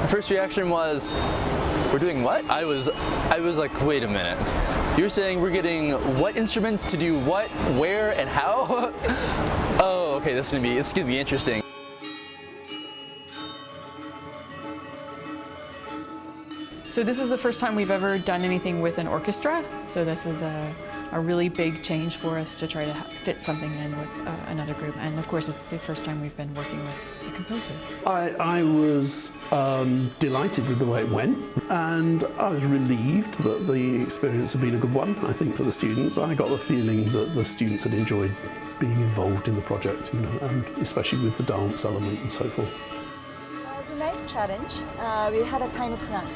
first reaction was, we're doing what? I was like, wait a minute. You're saying we're getting what instruments to do what, where, and how? Oh, okay, it's gonna be interesting. So this is the first time we've ever done anything with an orchestra. So this is a really big change for us to try to fit something in with another group. And of course, it's the first time we've been working with the composer. I was delighted with the way it went, and I was relieved that the experience had been a good one, I think, for the students. I got the feeling that the students had enjoyed being involved in the project, you know, and especially with the dance element and so forth. It was a nice challenge. We had a tiny crunch.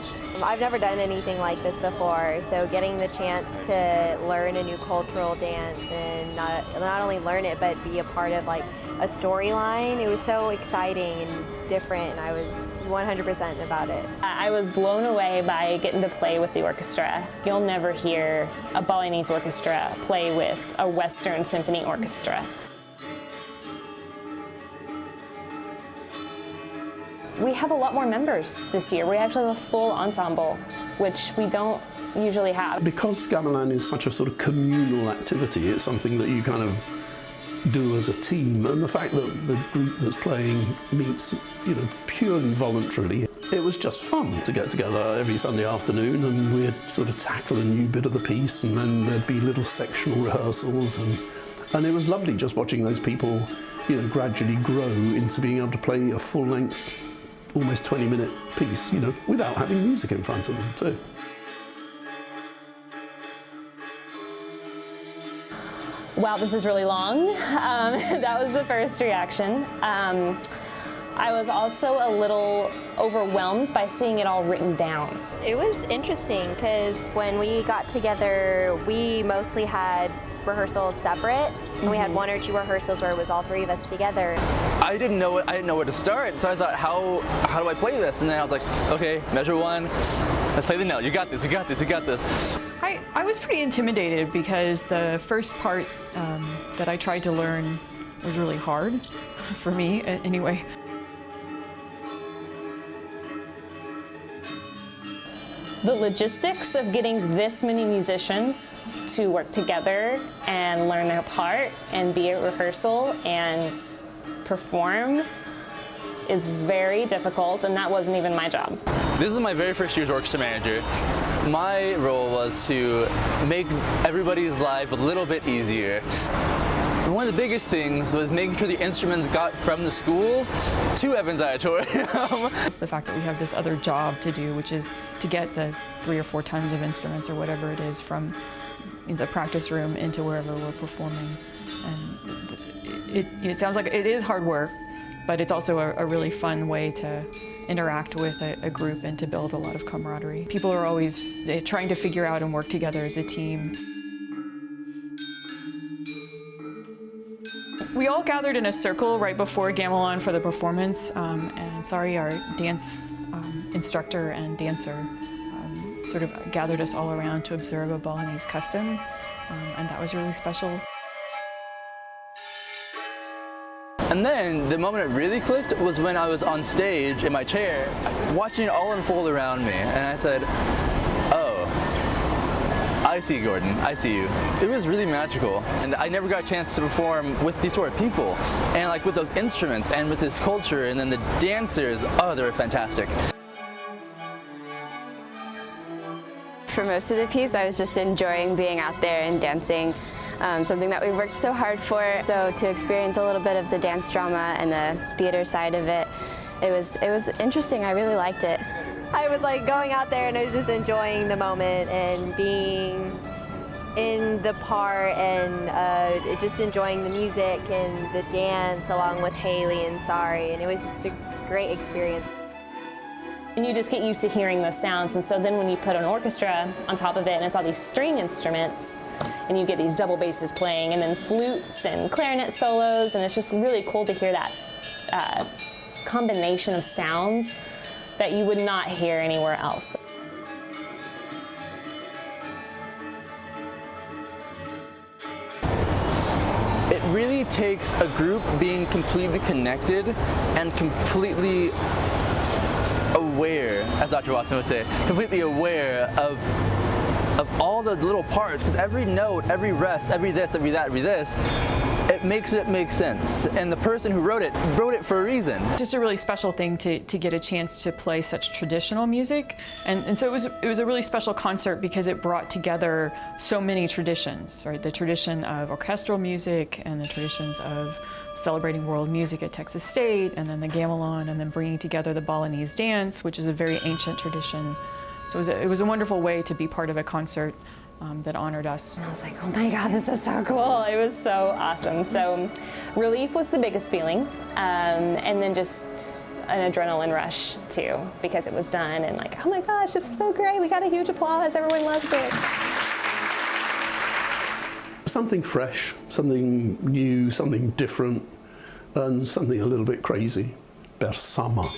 I've never done anything like this before, so getting the chance to learn a new cultural dance and not only learn it, but be a part of like a storyline, it was so exciting and different, and I was 100% about it. I was blown away by getting to play with the orchestra. You'll never hear a Balinese orchestra play with a Western symphony orchestra. We have a lot more members this year. We actually have a full ensemble, which we don't usually have. Because Gamelan is such a sort of communal activity, it's something that you kind of do as a team, and the fact that the group that's playing meets, you know, purely voluntarily, it was just fun to get together every Sunday afternoon and we'd sort of tackle a new bit of the piece, and then there'd be little sectional rehearsals, and it was lovely just watching those people, you know, gradually grow into being able to play a full-length, almost 20-minute piece, you know, without having music in front of them too. Wow, this is really long. That was the first reaction. I was also a little overwhelmed by seeing it all written down. It was interesting because when we got together, we mostly had rehearsals separate, and we had 1 or 2 rehearsals where it was all 3 of us together. I didn't know where to start, so I thought, how do I play this? And then I was like, okay, measure 1, let's play the note. You got this, you got this, you got this. I was pretty intimidated because the first part that I tried to learn was really hard, for me anyway. The logistics of getting this many musicians to work together and learn their part and be at rehearsal and perform is very difficult, and that wasn't even my job. This is my very first year as orchestra manager. My role was to make everybody's life a little bit easier. One of the biggest things was making sure the instruments got from the school to Evans Auditorium. It's the fact that we have this other job to do, which is to get the 3 or 4 tons of instruments or whatever it is from the practice room into wherever we're performing. And it sounds like it is hard work, but it's also a really fun way to interact with a group and to build a lot of camaraderie. People are always trying to figure out and work together as a team. We all gathered in a circle right before Gamelan for the performance, and Sari, our dance instructor and dancer, sort of gathered us all around to observe a Balinese custom, and that was really special. And then the moment it really clicked was when I was on stage in my chair, watching it all unfold around me, and I said, oh, I see you, Gordon, I see you. It was really magical, and I never got a chance to perform with these sort of people, and like with those instruments and with this culture, and then the dancers, oh, they were fantastic. For most of the piece, I was just enjoying being out there and dancing, something that we worked so hard for. So to experience a little bit of the dance drama and the theater side of it, it was interesting. I really liked it. I was like going out there and I was just enjoying the moment and being in the part and just enjoying the music and the dance along with Haley and Sari, and it was just a great experience. And you just get used to hearing those sounds, and so then when you put an orchestra on top of it and it's all these string instruments, and you get these double basses playing and then flutes and clarinet solos, and it's just really cool to hear that combination of sounds that you would not hear anywhere else. It really takes a group being completely connected and completely aware, as Dr. Watson would say, completely aware of all the little parts, because every note, every rest, every this, every that, every this, it makes it make sense. And the person who wrote it for a reason. Just a really special thing to get a chance to play such traditional music. And so it was a really special concert because it brought together so many traditions, right? The tradition of orchestral music and the traditions of celebrating world music at Texas State, and then the Gamelan, and then bringing together the Balinese dance, which is a very ancient tradition. So it was a wonderful way to be part of a concert that honored us. I was like, oh my God, this is so cool. It was so awesome. So relief was the biggest feeling, and then just an adrenaline rush too, because it was done, and like, oh my gosh, this is so great. We got a huge applause. Everyone loved it. Something fresh, something new, something different, and something a little bit crazy. Bersama.